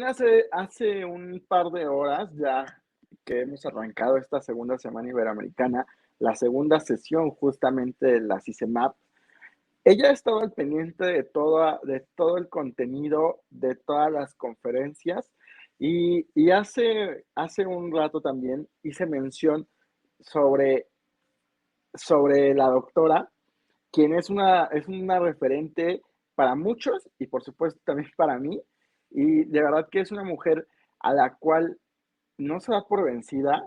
hace un par de horas ya que hemos arrancado esta segunda semana iberoamericana, la segunda sesión justamente de la CICEMAP. Ella ha estado al pendiente de todo el contenido, de todas las conferencias y hace un rato también hice mención sobre, sobre la doctora, quien es una referente para muchos y por supuesto también para mí. Y de verdad que es una mujer a la cual no se da por vencida,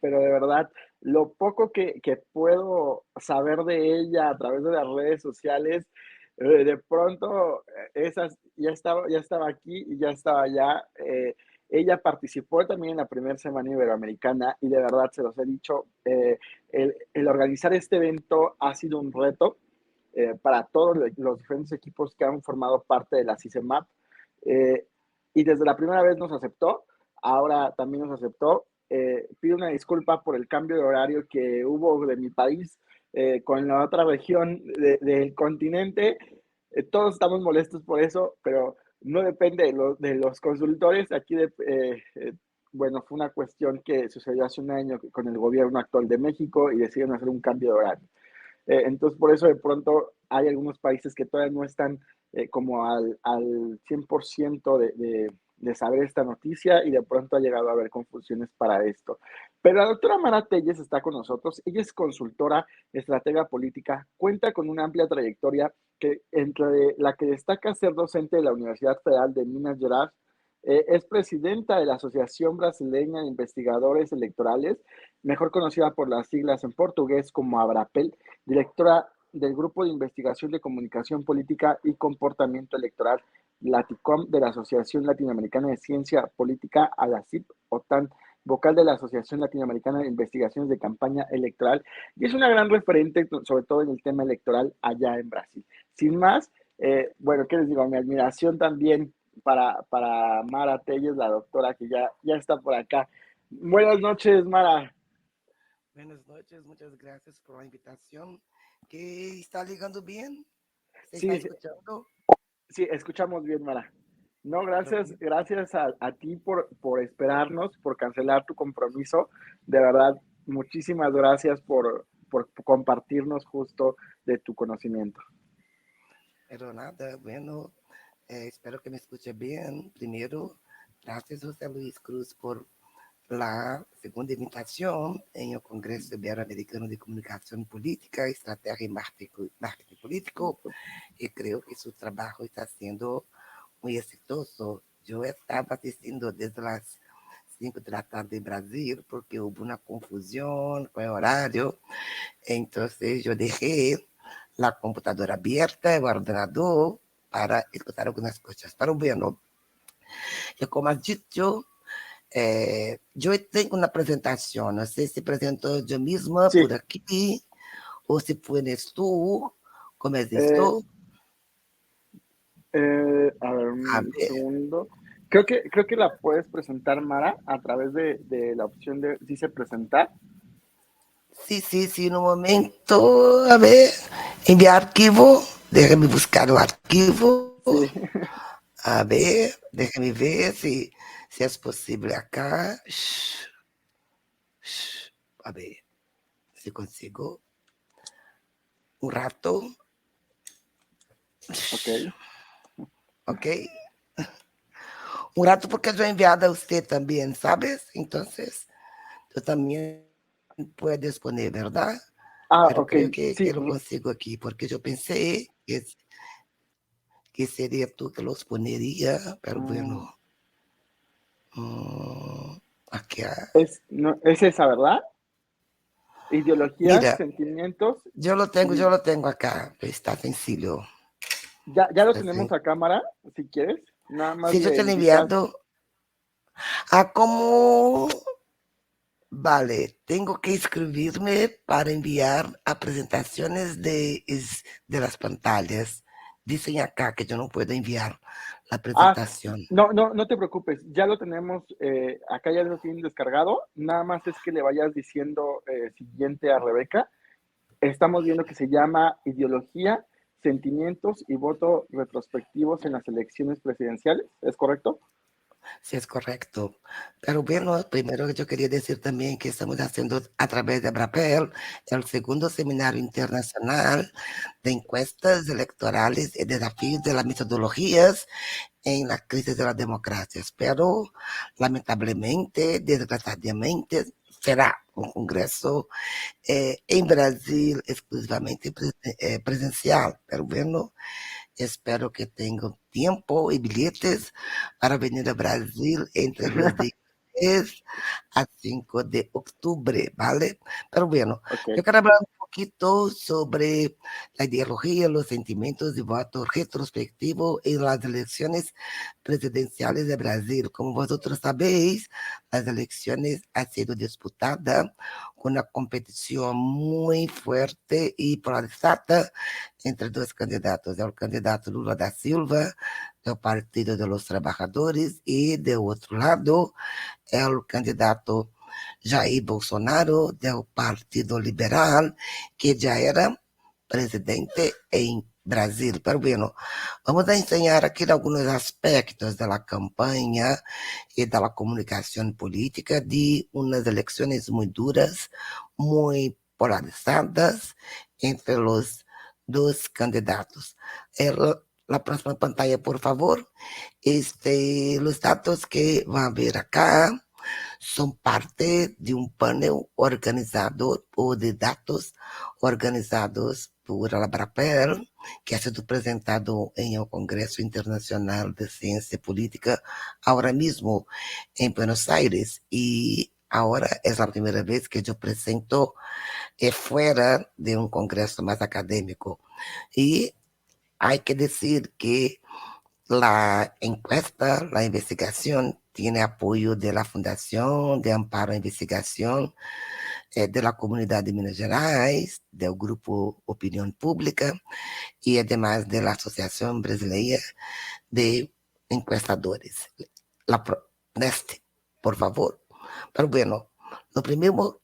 pero de verdad, lo poco que puedo saber de ella a través de las redes sociales, de pronto esas ya estaba aquí y ya estaba allá. Ella participó también en la primera semana iberoamericana y de verdad se los he dicho, el organizar este evento ha sido un reto para todos los diferentes equipos que han formado parte de la CICEMAP. Eh, y desde la primera vez nos aceptó, ahora también nos aceptó. Pido una disculpa por el cambio de horario que hubo de mi país con la otra región del continente. Todos estamos molestos por eso, pero no depende de los consultores. Bueno, fue una cuestión que sucedió hace un año con el gobierno actual de México y decidieron hacer un cambio de horario. Entonces, por eso de pronto hay algunos países que todavía no están como al 100% de saber esta noticia y de pronto ha llegado a haber confusiones para esto. Pero la doctora Mara Telles está con nosotros. Ella es consultora, estratega política, cuenta con una amplia trayectoria que entre la que destaca ser docente de la Universidad Federal de Minas Gerais, es presidenta de la Asociación Brasileña de Investigadores Electorales, mejor conocida por las siglas en portugués como ABRAPEL, directora del Grupo de Investigación de Comunicación Política y Comportamiento Electoral, LATICOM, de la Asociación Latinoamericana de Ciencia Política, ALACIP, OTAN, vocal de la Asociación Latinoamericana de Investigaciones de Campaña Electoral, y es una gran referente, sobre todo en el tema electoral, allá en Brasil. Sin más, bueno, ¿qué les digo? Mi admiración también para Mara Telles, la doctora que ya está por acá. Buenas noches, Mara. Buenas noches, muchas gracias por la invitación. ¿Qué está ligando bien? ¿Se está Sí, escuchando? sí, escuchamos bien, Mara. No, gracias, Perfecto. gracias a ti por esperarnos, por cancelar tu compromiso. De verdad, muchísimas gracias por compartirnos justo de tu conocimiento. Pero nada, bueno, espero que me escuche bien. Primero, gracias José Luis Cruz por la segunda invitación en el Congreso Ibero-Americano de Comunicación Política, Estrategia y Marketing Político. Y creo que su trabajo está siendo muy exitoso. Yo estaba assistindo desde las 5 de la tarde en Brasil porque hubo una confusión con el horario. Entonces yo dejé la computadora abierta, el ordenador, para escuchar algunas cosas. Pero bueno, y como has dicho, yo tengo una presentación. No sé si presento yo misma Sí, por aquí o si puedes tú. ¿Cómo es eh, esto? a ver, A un ver. segundo. Creo que la puedes presentar, Mara, a través de la opción de dice presentar. Sí, sí, sí, en un momento, a ver, enviar arquivo, déjame buscar el arquivo, Sí, a ver, déjame ver si es posible acá. A ver, si consigo un rato, ok. ok? Un rato porque yo he enviado a usted también, ¿sabes? Entonces, tú también puedes poner, ¿verdad? Ah, Pero ok, creo que sí, lo consigo aquí, porque yo pensé que sería tú que los ponería, pero bueno. mm, Aquí, no, es esa, ¿verdad? Ideologías, mira, sentimientos yo y lo tengo acá, está sencillo. ya lo Está tenemos sen- a cámara, si quieres. Nada más Sí, yo le te lo he indicas. enviado. Ah, como. Vale, tengo que inscribirme para enviar a presentaciones de las pantallas. Dicen acá que yo no puedo enviar la Ah, presentación. no te preocupes, ya lo tenemos, acá ya lo tienen descargado. Nada más es que le vayas diciendo siguiente a Rebeca. Estamos viendo que se llama Ideología, Sentimientos y Voto Retrospectivos en las Elecciones Presidenciales. ¿Es correcto? Sí, es correcto. Pero bueno, primero yo quería decir también que estamos haciendo a través de Abrapel el segundo seminario internacional de encuestas electorales y desafíos de las metodologías en la crisis de las democracias. Pero lamentablemente, desgraciadamente, será un congreso en Brasil exclusivamente presencial. Pero bueno, espero que tengan tiempo y billetes para venir a Brasil entre los días 3 a 5 de octubre, ¿vale? Pero bueno, Ok. yo quiero hablar un poquito sobre la ideología, los sentimientos de voto retrospectivo en las elecciones presidenciales de Brasil. Como vosotros sabéis, las elecciones han sido disputadas con una competición muy fuerte y polarizada entre dois candidatos. É o candidato Lula da Silva, do Partido dos Trabalhadores, e, do outro lado, é o candidato Jair Bolsonaro, do Partido Liberal, que já era presidente em Brasil. Pero bueno, vamos a enseñar aqui alguns aspectos da campanha e da comunicação política de umas eleições muito duras, muito polarizadas entre os dos candidatos. La próxima pantalla, por favor. Los datos que van a ver acá son parte de un panel organizado o de datos organizados por Abrapel, que ha sido presentado en el Congreso Internacional de Ciencia Política ahora mismo en Buenos Aires. Y ahora es la primera vez que yo presento fuera de un congreso más académico. Y hay que decir que la encuesta, la investigación, tiene apoyo de la Fundación de Amparo a Investigación de la Comunidad de Minas Gerais, del Grupo Opinión Pública y además de la Asociación Brasileira de Encuestadores. Neste, por favor. Pero bueno, lo primero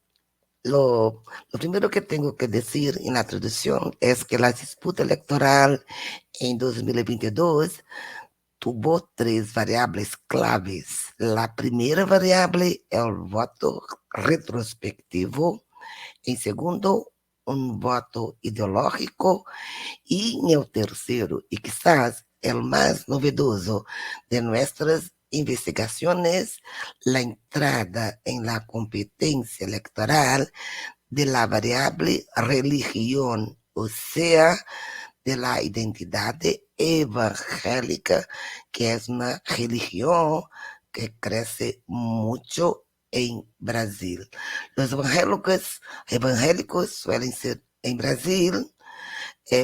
lo primero que tengo que decir en la introducción es que la disputa electoral en 2022 tuvo tres variables claves. La primera variable, el voto retrospectivo. En segundo, un voto ideológico. Y en el tercero, y quizás el más novedoso de nuestras investigaciones, la entrada en la competencia electoral de la variable religión, o sea, de la identidad evangélica, que es una religión que crece mucho en Brasil. Los evangélicos suelen ser en Brasil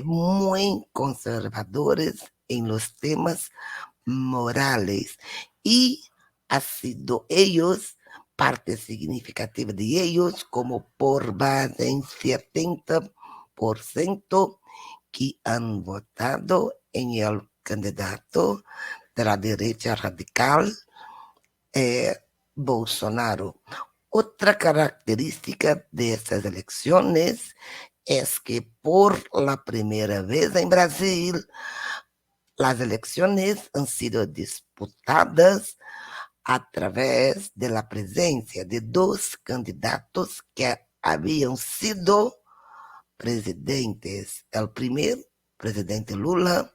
muy conservadores en los temas morales y ha sido ellos, parte significativa de ellos, como por base en 70% que han votado en el candidato de la derecha radical, Bolsonaro. Otra característica de estas elecciones es que por la primera vez en Brasil, las elecciones han sido disputadas a través de la presencia de dos candidatos que habían sido presidentes. El primer presidente Lula,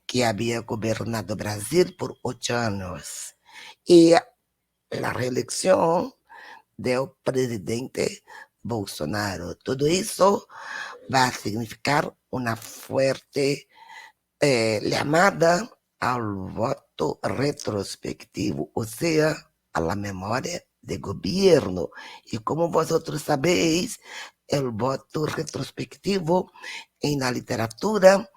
que había gobernado Brasil por 8 años, y la reelección del presidente Bolsonaro. Todo eso va a significar una fuerte llamada al voto retrospectivo, o sea, a la memoria de gobierno. Y como vosotros sabéis, el voto retrospectivo en la literatura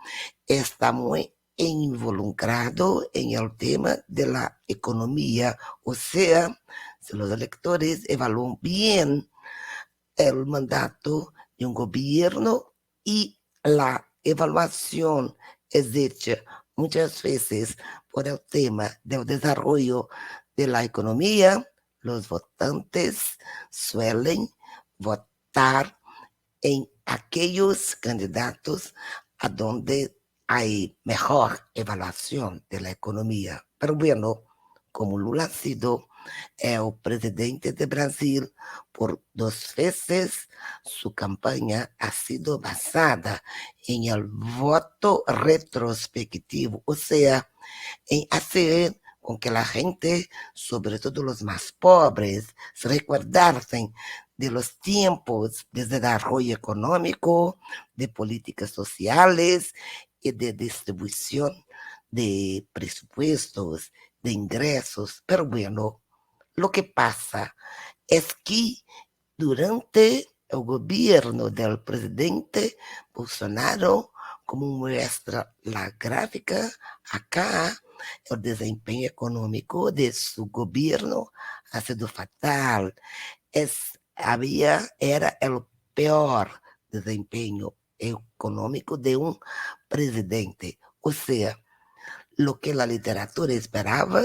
está muy involucrado en el tema de la economía, o sea, si los electores evalúan bien el mandato de un gobierno y la evaluación es hecha muchas veces por el tema del desarrollo de la economía, los votantes suelen votar en aquellos candidatos a donde hay mejor evaluación de la economía. Pero bueno, como Lula ha sido el presidente de Brasil por 2 veces, su campaña ha sido basada en el voto retrospectivo, o sea, en hacer con que la gente, sobre todo los más pobres, se recordasen de los tiempos de desarrollo económico, de políticas sociales y de distribución de presupuestos, de ingresos. Pero bueno, lo que pasa es que durante el gobierno del presidente Bolsonaro, como muestra la gráfica acá, el desempeño económico de su gobierno ha sido fatal. Era el peor desempeño económico de un presidente. O sea, lo que la literatura esperaba,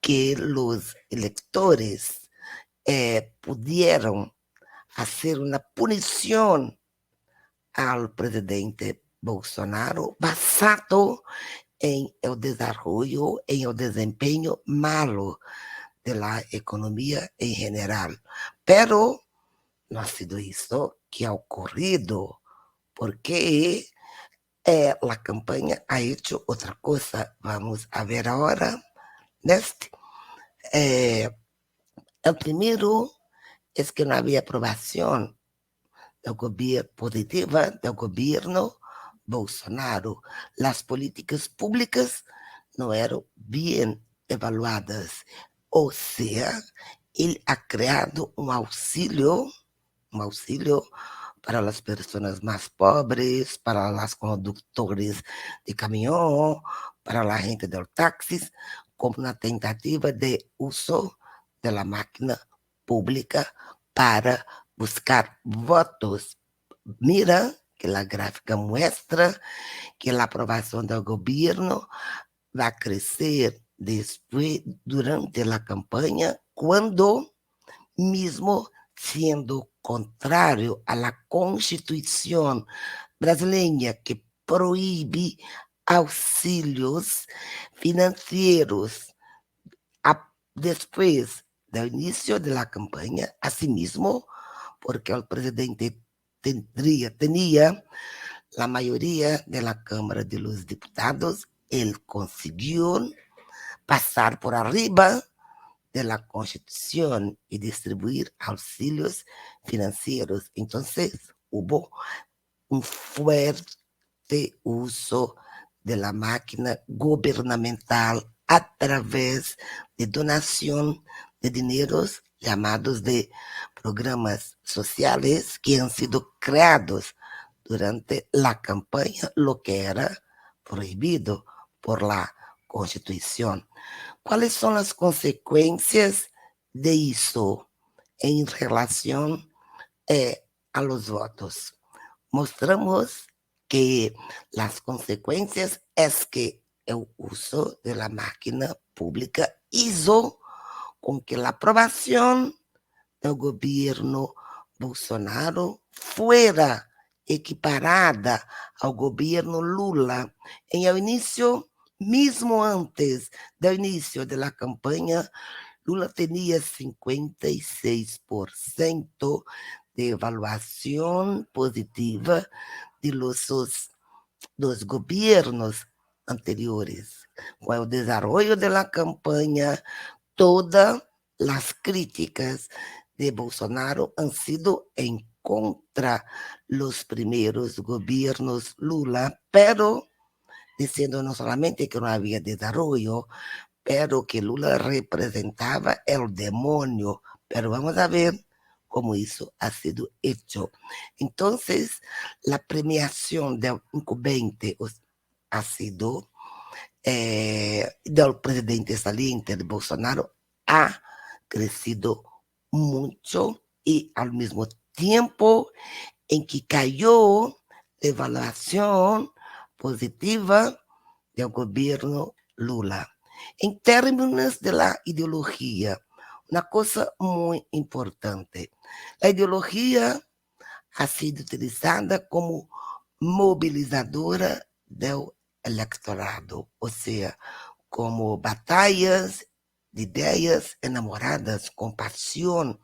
que los electores pudieron hacer una punición al presidente Bolsonaro basado en el desarrollo, en el desempeño malo de la economía en general. Pero no ha sido eso que ha ocurrido, porque la campaña ha hecho otra cosa. Vamos a ver ahora. El primero es que no había aprobación del gobierno, positiva del gobierno Bolsonaro. Las políticas públicas no eran bien evaluadas. O sea, él ha creado un auxilio para las personas más pobres, para los conductores de camión, para la gente del taxi, como una tentativa de uso de la máquina pública para buscar votos. Mira que la gráfica muestra que la aprobación del gobierno va a crecer después, durante la campaña, cuando mismo siendo contrario a la Constitución brasileña que prohíbe auxilios financieros después del inicio de la campaña, asimismo, porque el presidente tenía la mayoría de la Cámara de los Diputados, él consiguió pasar por arriba de la Constitución y distribuir auxilios financieros. Entonces hubo un fuerte uso de la máquina gubernamental a través de donación de dineros llamados de programas sociales que han sido creados durante la campaña, lo que era prohibido por la Constitución. ¿Cuáles son las consecuencias de eso en relación a los votos? Mostramos que las consecuencias es que el uso de la máquina pública hizo con que la aprobación del gobierno Bolsonaro fuera equiparada al gobierno Lula. En el inicio, mismo antes del inicio de la campaña, Lula tenía 56% de evaluación positiva de los gobiernos anteriores. Con el desarrollo de la campaña, todas las críticas de Bolsonaro han sido en contra los primeros gobiernos Lula, pero diciendo no solamente que no había desarrollo, pero que Lula representaba el demonio. Pero vamos a ver cómo eso ha sido hecho. Entonces, la premiación del incumbente ha sido del presidente saliente de Bolsonaro ha crecido mucho y al mismo tiempo en que cayó la evaluación positiva del gobierno Lula. En términos de la ideología, una cosa muy importante, la ideología ha sido utilizada como movilizadora del electorado, o sea, como batallas de ideias enamoradas com paixão.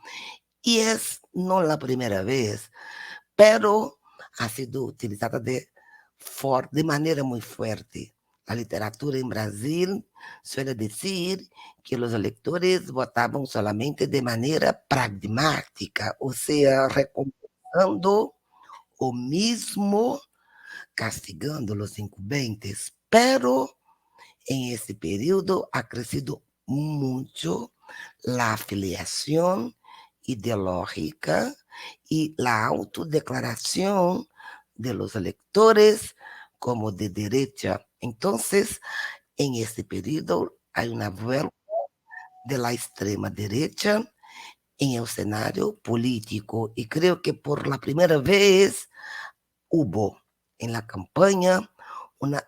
E é não a primeira vez, pero ha sido utilizada de maneira muito forte. A literatura em Brasil suele dizer que os eleitores votavam solamente de maneira pragmática, ou seja, recompensando o mesmo, castigando os incumbentes. Pero em esse período ha crescido muito a afiliação ideológica e a autodeclaração de los electores como de derecha. Entonces, en este periodo hay una vuelta de la extrema derecha en el escenario político y creo que por la primera vez hubo en la campaña una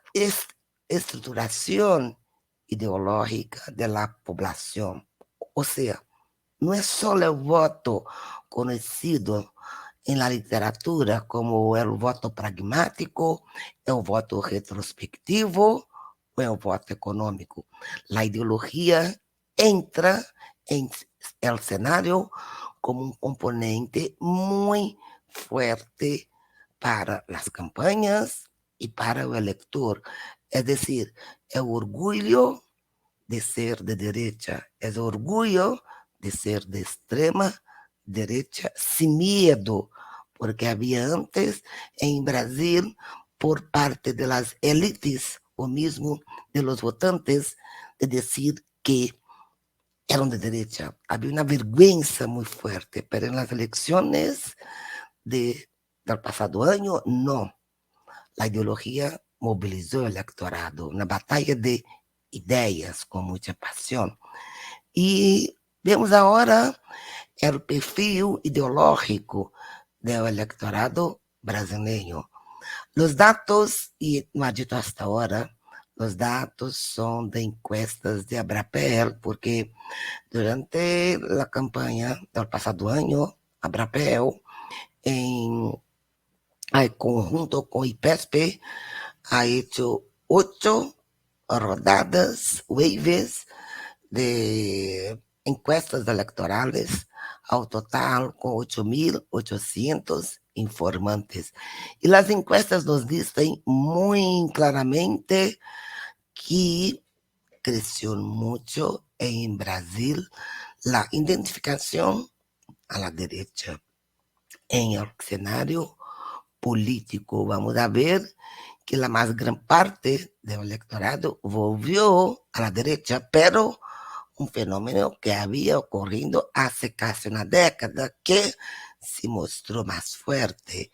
estructuración ideológica de la población. O sea, no es solo el voto conocido en la literatura como el voto pragmático, el voto retrospectivo o el voto económico. La ideología entra en el escenario como un componente muy fuerte para las campañas y para el elector. Es decir, el orgullo de ser de derecha, es orgullo de ser de extrema derecha sin miedo, porque había antes en Brasil, por parte de las élites o mismo de los votantes, de decir que eran de derecha. Había una vergüenza muy fuerte, pero en las elecciones del pasado año, no. La ideología mobilizó el electorado, una batalla de ideias com muita paixão. E vemos agora o perfil ideológico do eleitorado brasileiro. Os dados, e não ha dito hasta agora, os dados são de encuestas de Abrapel, porque durante a campanha do passado ano, Abrapel, em conjunto com o IPESP, ha hecho 8 rodadas, waves de encuestas electorales, ao total com 8.800 informantes. E as encuestas nos dizem muito claramente que cresceu muito em Brasil a identificação à la derecha em el cenário político. Vamos a ver que la más gran parte del electorado volvió a la derecha, pero un fenómeno que había ocurrido hace casi una década que se mostró más fuerte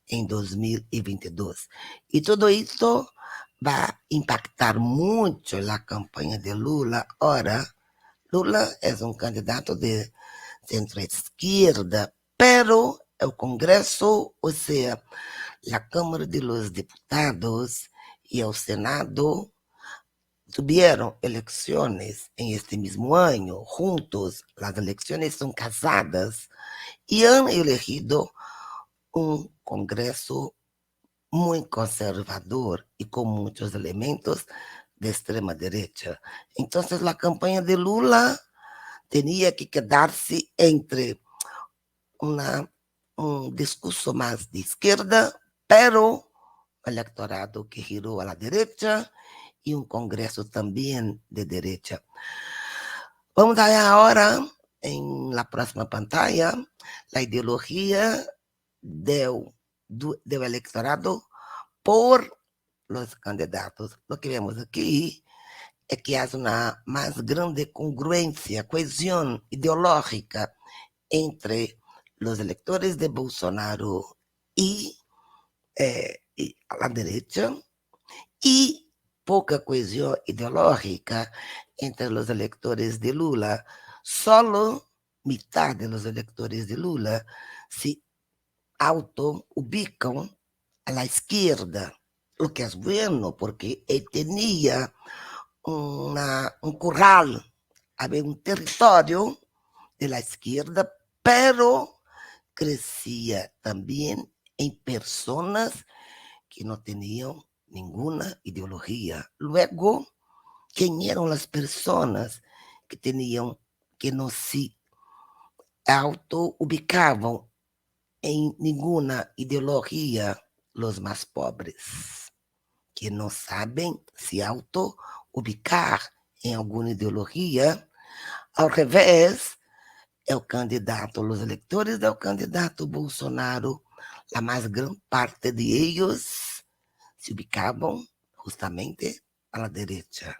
en 2022. Y todo esto va a impactar mucho la campaña de Lula. Ahora, Lula es un candidato de centro-izquierda, pero el Congreso, o sea, la Cámara de los Diputados y el Senado tuvieron elecciones en este mismo año, juntos. Las elecciones son casadas y han elegido un Congreso muy conservador y con muchos elementos de extrema derecha. Entonces la campaña de Lula tenía que quedarse entre un discurso más de izquierda, pero electorado que giró a la derecha y un Congreso también de derecha. Vamos a ver ahora en la próxima pantalla la ideología del electorado por los candidatos. Lo que vemos aquí es que hay una más grande congruencia, cohesión ideológica entre los electores de Bolsonaro y a la derecha, y poca cohesión ideológica entre los electores de Lula. Solo mitad de los electores de Lula se auto-ubican a la izquierda, lo que es bueno porque él tenía un curral, había un territorio de la izquierda, pero crecía también en personas que no tenían ninguna ideología. Luego, ¿quién eran las personas que tenían, que no se auto-ubicavam em nenhuma ideologia, os mais pobres, que não sabem se auto-ubicar em alguma ideologia. Ao revés, é o candidato, os eleitores é o candidato Bolsonaro, a mais grande parte de eles se ubicavam justamente à direita.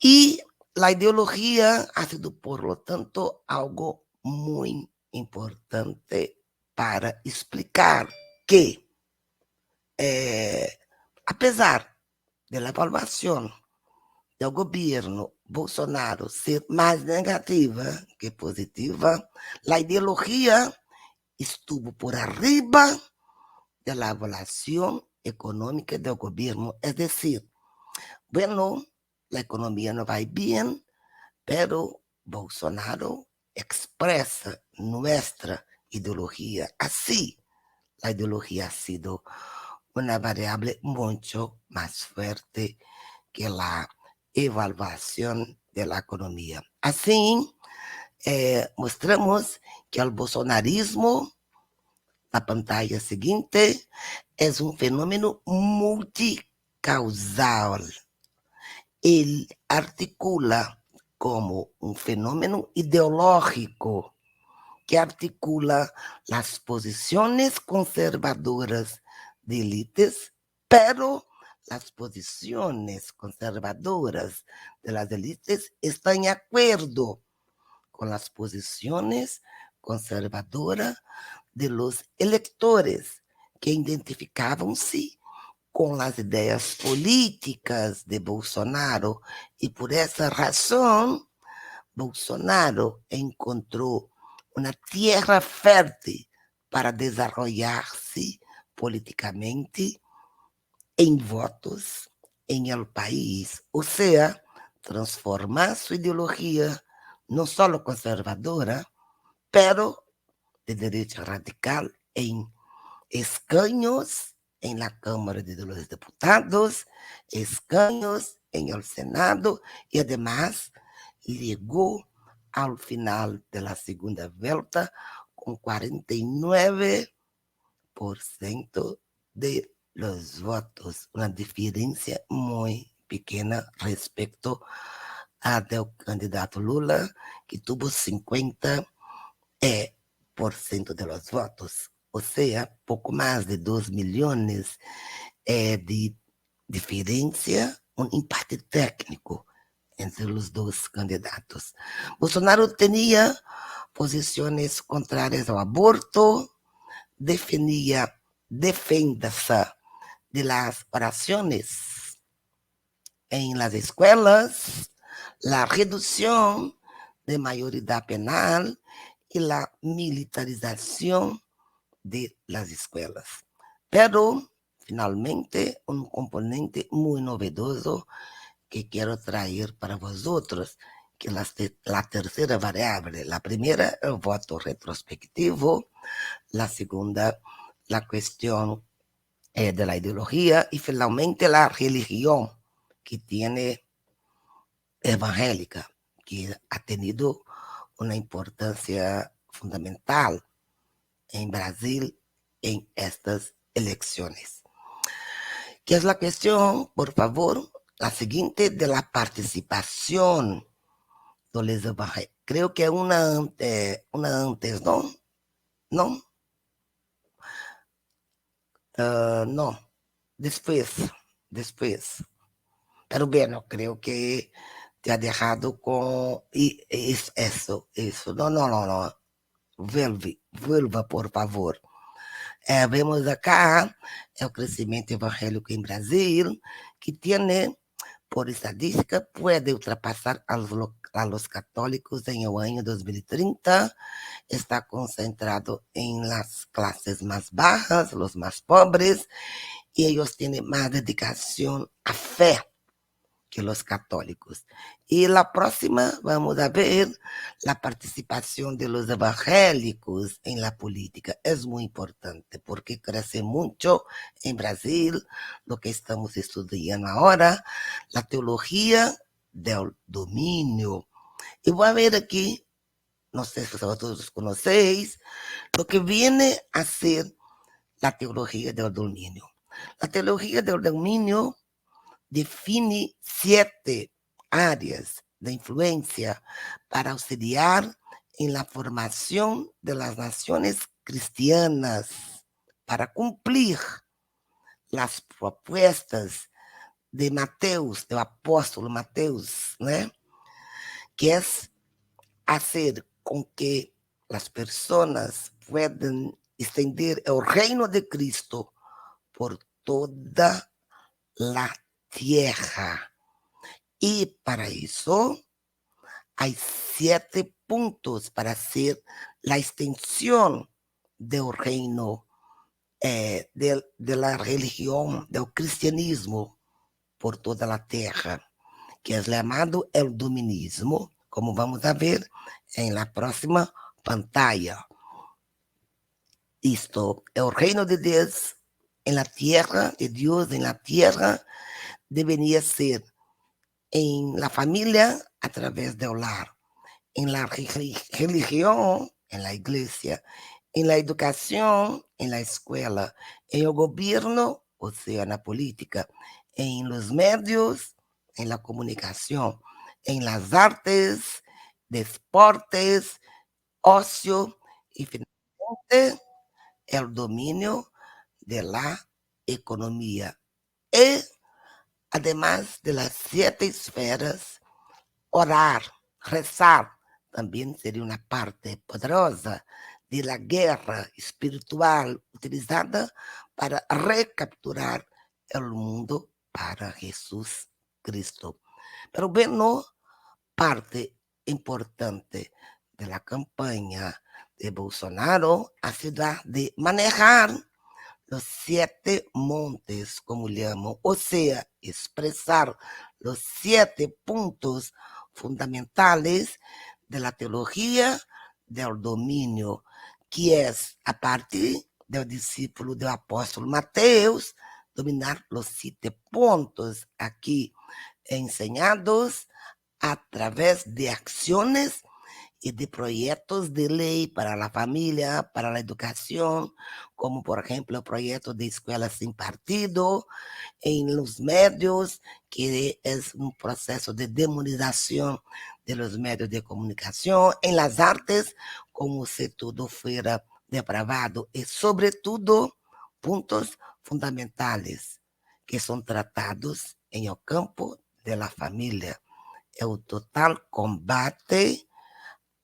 E a ideologia ha sido, por lo tanto, algo muito importante para explicar que, apesar da avaliação do governo Bolsonaro ser mais negativa que positiva, a ideologia estuvo por arriba da avaliação econômica do governo. É decir, bueno, a economia não vai bem, pero Bolsonaro expresa nuestra ideología. Así, la ideología ha sido una variable mucho más fuerte que la evaluación de la economía. Así, mostramos que el bolsonarismo, na pantalla seguinte, es un fenómeno multicausal. Ele articula como um fenômeno ideológico que articula as posições conservadoras de élites, pero as posições conservadoras de las élites estão em acordo com as posições conservadoras de los eleitores que identificavam-se com as ideias políticas de Bolsonaro, e por essa razão Bolsonaro encontrou uma terra fértil para desenvolver-se politicamente em votos em el país, ou seja, transformar sua ideologia não só conservadora, pero de direita radical em escaños en la Cámara de los Diputados, escaños en el Senado y además llegó al final de la segunda vuelta con 49% de los votos, una diferencia muy pequeña respecto al candidato Lula, que tuvo 50% de los votos. Ou seja, pouco mais de 2 milhões de diferença, um empate técnico entre os dois candidatos. Bolsonaro tinha posições contrárias ao aborto, defende-se de las orações em las escolas, la redução de maioridade penal e la militarização de las escuelas. Pero, finalmente, un componente muy novedoso que quiero traer para vosotros, que la tercera variable. La primera, el voto retrospectivo. La segunda, la cuestión de la ideología. Y finalmente, la religión que tiene evangélica, que ha tenido una importancia fundamental en Brasil en estas elecciones. ¿Qué es la cuestión? Por favor, la siguiente de la participación de los evangélicos. Creo que una antes, ¿no? ¿No? No. Después. Pero bueno, creo que te ha dejado con eso. No. Vuelva, por favor. Vemos acá o crescimento evangélico em Brasil, que tem, por estadística, pode ultrapassar a los católicos em o ano 2030. Está concentrado em las classes mais bajas, los mais pobres, e eles têm mais dedicação à fé que los católicos. Y la próxima vamos a ver la participación de los evangélicos en la política. Es muy importante porque crece mucho en Brasil, lo que estamos estudiando ahora, la teología del dominio. Y voy a ver aquí, no sé si vosotros conocéis, lo que viene a ser la teología del dominio. La teología del dominio define 7 áreas de influencia para auxiliar en la formación de las naciones cristianas, para cumplir las propuestas de Mateus, del apóstolo Mateus, né? Que es hacer con que las personas puedan extender el reino de Cristo por toda la tierra. Y para eso hay 7 puntos para hacer la extensión del reino de la religión, del cristianismo por toda la tierra, que es llamado el dominismo, como vamos a ver en la próxima pantalla. Esto, el reino de Dios en la tierra, de Dios en la tierra, debería ser en la familia a través del lar, en la religión, en la iglesia, en la educación, en la escuela, en el gobierno, o sea, en la política, en los medios, en la comunicación, en las artes, deportes, ocio y finalmente el dominio de la economía. Y además de las 7 esferas, orar, rezar, también sería una parte poderosa de la guerra espiritual utilizada para recapturar el mundo para Jesús Cristo. Pero bueno, parte importante de la campaña de Bolsonaro ha sido de manejar los 7 montes, como llamo, o sea, expresar los 7 puntos fundamentales de la teología del dominio, que es, a partir del discípulo del apóstolo Mateus, dominar los 7 puntos aquí enseñados a través de acciones y de proyectos de ley para la familia, para la educación, como por ejemplo el proyecto de escuelas sin partido, en los medios, que es un proceso de demonización de los medios de comunicación, en las artes, como si todo fuera depravado, y sobre todo puntos fundamentales que son tratados en el campo de la familia. El total combate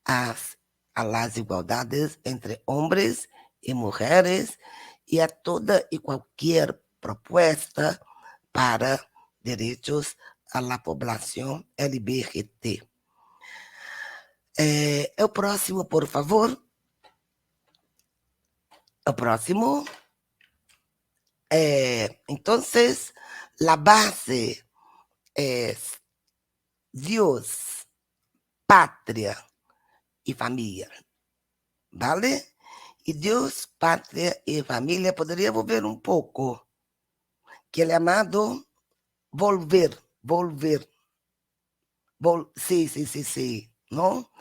a las igualdades entre hombres y mujeres y a toda y cualquier propuesta para derechos a la población LGBT. El próximo, por favor. El próximo. Entonces, la base es Dios, patria y familia, ¿vale? Y Dios, patria y familia, podría volver un poco, que el llamado volver, sí, ¿no?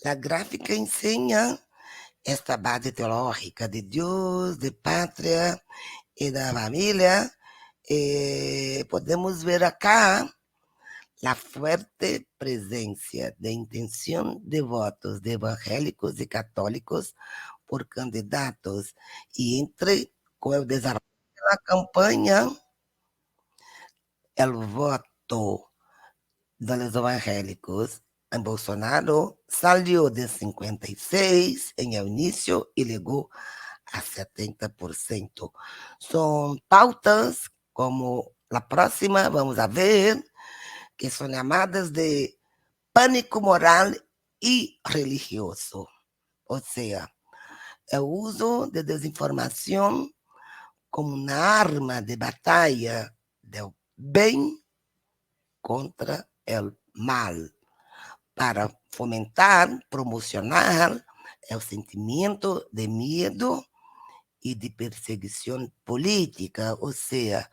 La gráfica enseña esta base teológica de Dios, de patria y de familia. Podemos ver acá la fuerte presencia de intención de votos de evangélicos y católicos por candidatos y entre con el desarrollo de la campaña, el voto de los evangélicos en Bolsonaro salió de 56 en el inicio y llegó a 70%. Son pautas como la próxima, vamos a ver, que son llamadas de pánico moral y religioso. O sea, el uso de desinformación como una arma de batalla del bien contra el mal, para fomentar, promocionar el sentimiento de miedo y de perseguición política, o sea,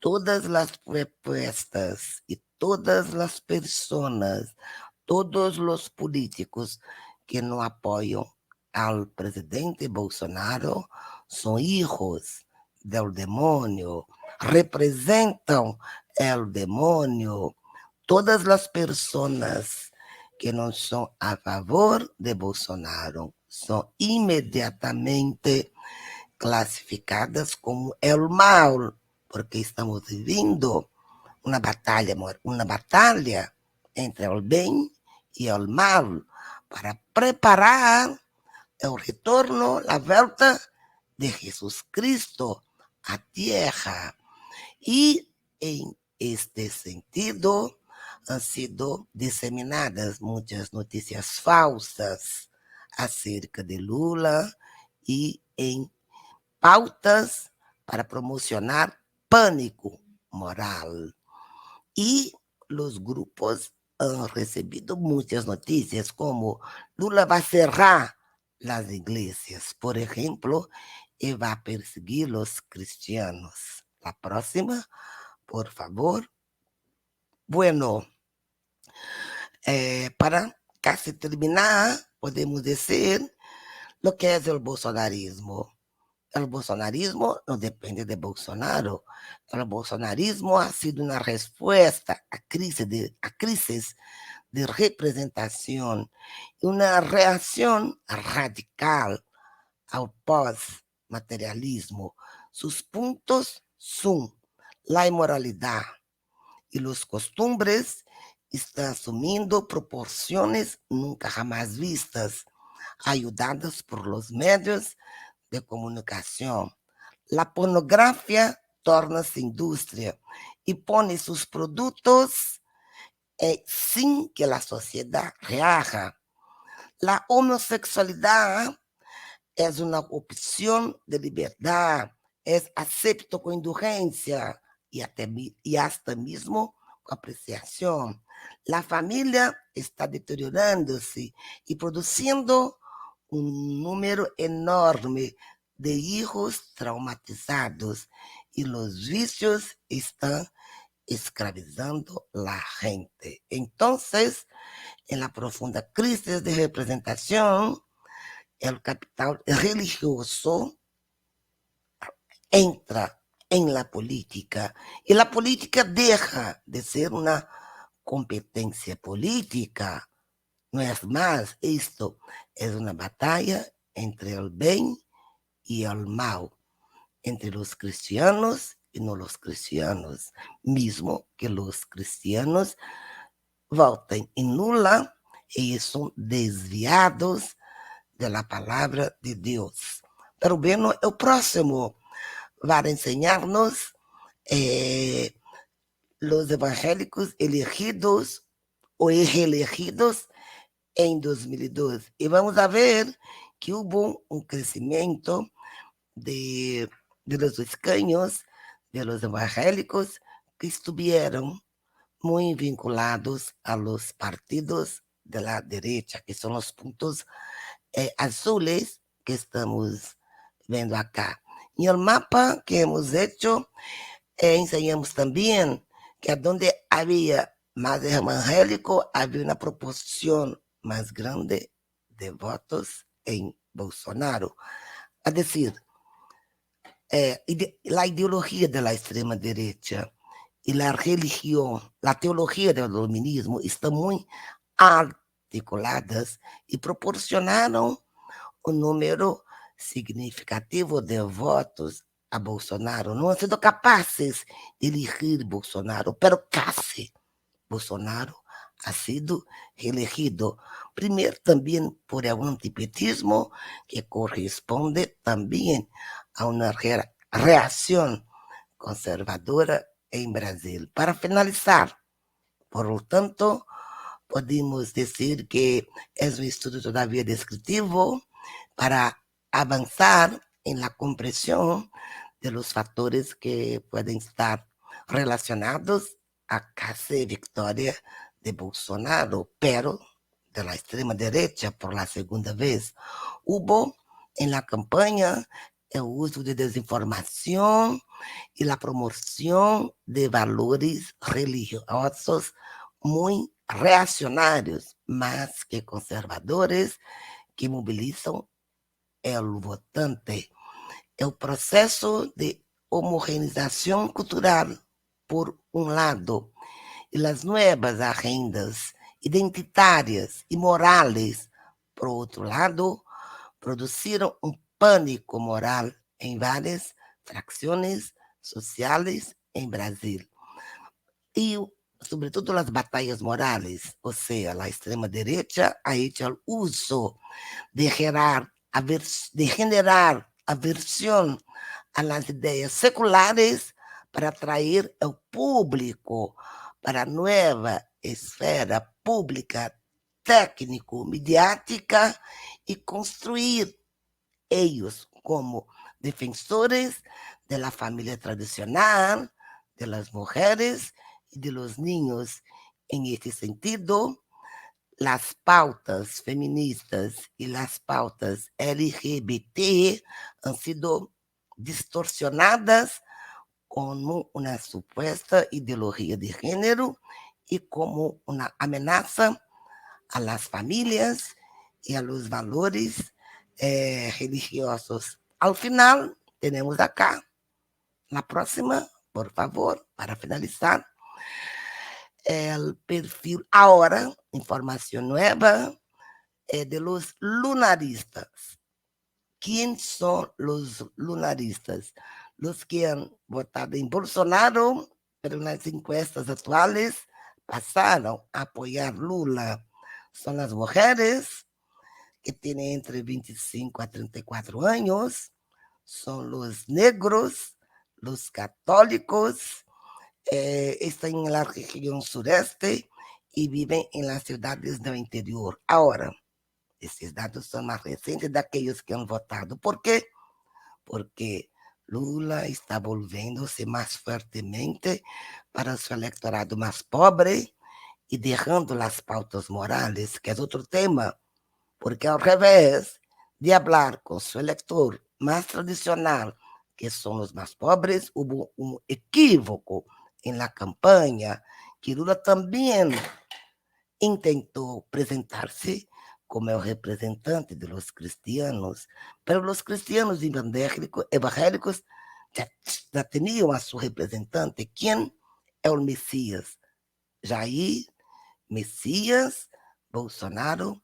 todas las propuestas y todas las personas, todos los políticos que no apoyan al presidente Bolsonaro son hijos del demonio, representan el demonio. Todas las personas que no son a favor de Bolsonaro son inmediatamente classificadas como el mal, porque estamos vivendo uma batalha entre o bem e o mal para preparar o retorno, a volta de Jesus Cristo à Terra. E em este sentido han sido disseminadas muitas notícias falsas acerca de Lula e em pautas para promocionar pânico moral. E os grupos han recebido muitas notícias, como Lula vai cerrar as igrejas, por exemplo, e vai perseguir os cristianos. A próxima, por favor. Bueno, para casi terminar, podemos dizer o que é o bolsonarismo. O bolsonarismo no depende de Bolsonaro. O bolsonarismo ha sido uma resposta a crises de representação e uma reação radical ao pós-materialismo. Sus pontos são a imoralidade e os costumbres estão assumindo proporções nunca jamás vistas, ayudadas por los medios de comunicação. A pornografia torna-se indústria e põe seus produtos sem que a sociedade reaja. A homossexualidade é uma opção de liberdade, é aceito com indulgência e hasta mesmo com apreciação. A família está deteriorando-se e produzindo número enorme de hijos traumatizados e os vícios estão escravizando a gente. Então, em la profunda crise de representação, o capital religioso entra em la política e a política deixa de ser uma competência política. Não é mais isto, é uma batalha entre o bem e o mal, entre os cristianos e não os cristianos, mesmo que os cristianos votem em Lula e são desviados da palavra de Deus. Pero bueno, o próximo vai ensinar-nos os evangélicos elegidos ou reelegidos em 2012. E vamos a ver que houve crescimento de los escaños de los evangélicos que estuvieron muy vinculados a los partidos de la derecha, que son los puntos azules que estamos vendo acá. En el mapa que hemos hecho, enseñamos también que donde había más evangélico, había una proporción más grande de votos en Bolsonaro. Es decir, la ideología de la extrema derecha y la religión, la teología del dominismo están muy articuladas y proporcionaron un número significativo de votos a Bolsonaro. No han sido capaces de elegir Bolsonaro, pero casi Bolsonaro ha sido elegido. Primeiro, também por o antipetismo, que corresponde também a uma reação conservadora em Brasil. Para finalizar, por lo tanto, podemos dizer que é um estudo todavia descritivo para avançar em la compreensão de los fatores que podem estar relacionados a casi vitória de Bolsonaro, pero de la extrema derecha por la segunda vez. Hubo en la campaña el uso de desinformación y la promoción de valores religiosos muy reaccionarios, más que conservadores, que movilizan el votante. El proceso de homogeneización cultural, por un lado, y las nuevas agendas identitarias y morales, por otro lado, produciram um pânico moral em várias fracções sociais em Brasil. E, sobretudo, as batalhas morais, ou seja, a extrema-direita ha hecho el uso de generar aversión a las ideas seculares para atrair el público para a nueva esfera pública, técnico-mediática e construir ellos como defensores de la familia tradicional, de las mujeres y de los niños. En este sentido, las pautas feministas y las pautas LGBT han sido distorsionadas como una supuesta ideología de género y como una amenaza a las familias y a los valores religiosos. Al final, tenemos acá la próxima, por favor, para finalizar, el perfil ahora, información nueva, de los lunaristas. ¿Quién son los lunaristas? Los que han votado en Bolsonaro, pero en las encuestas actuales pasaron a apoyar Lula. Son las mujeres que tienen entre 25 a 34 años, son los negros, los católicos, están en la región sureste y viven en las ciudades del interior. Ahora, esses dados são mais recentes daqueles que han votado. ¿Por quê? Porque Lula está volviendo-se mais fortemente para seu eleitorado mais pobre e deixando as pautas morais, que é outro tema, porque ao revés de falar com seu eleitor mais tradicional, que são os mais pobres, houve um equívoco em la campanha, que Lula também intentou apresentar-se como el representante de los cristianos, pero los cristianos evangélicos ya tenían a su representante. ¿Quién? El Mesías. Jair Messias Bolsonaro,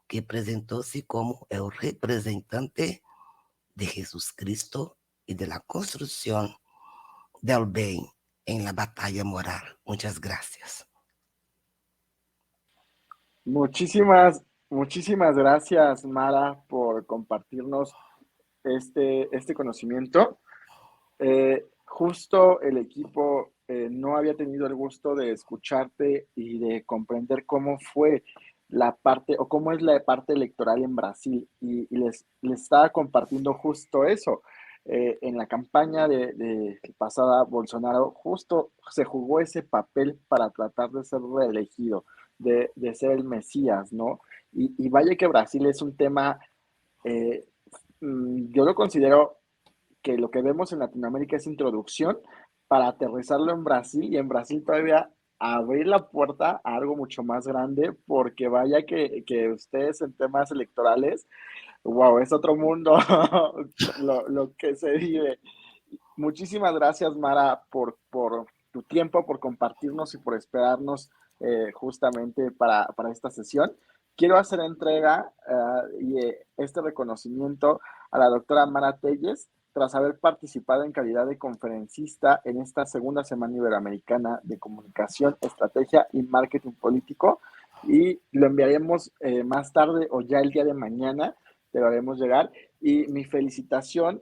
que apresentou-se como el representante de Jesus Cristo y de la construcción del bien en la batalla moral. Muchas gracias. Muchísimas gracias, Mara, por compartirnos este conocimiento. Justo el equipo no había tenido el gusto de escucharte y de comprender cómo fue la parte o cómo es la parte electoral en Brasil y les estaba compartiendo justo eso. En la campaña de pasada, Bolsonaro justo se jugó ese papel para tratar de ser reelegido, de ser el Mesías, ¿no? Y vaya que Brasil es un tema, eh, yo lo considero que lo que vemos en Latinoamérica es introducción para aterrizarlo en Brasil y en Brasil todavía abrir la puerta a algo mucho más grande, porque vaya que ustedes en temas electorales, wow, es otro mundo lo que se vive. Muchísimas gracias, Mara, por tu tiempo, por compartirnos y por esperarnos justamente para esta sesión. Quiero hacer entrega y este reconocimiento a la doctora Mara Telles tras haber participado en calidad de conferencista en esta segunda Semana Iberoamericana de Comunicación, Estrategia y Marketing Político. Y lo enviaremos más tarde o ya el día de mañana, te lo haremos llegar. Y mi felicitación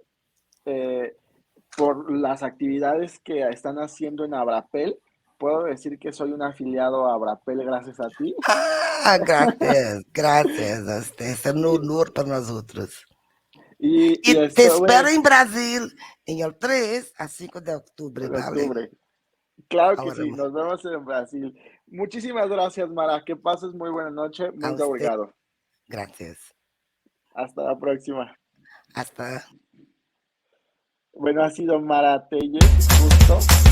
por las actividades que están haciendo en Abrapel. Puedo decir que soy un afiliado a Abrapel gracias a ti. Ah, gracias, gracias. Es un Y, honor para nosotros. y Y te espero estuve en Brasil en el 3 a 5 de octubre, en ¿vale? octubre. Claro que Ahora, sí, nos vemos en Brasil. Muchísimas gracias, Mara. Que pases muy buena noche. a Muy usted, obrigado. gracias. Hasta la próxima. Hasta Bueno, ha sido Mara Telles, justo.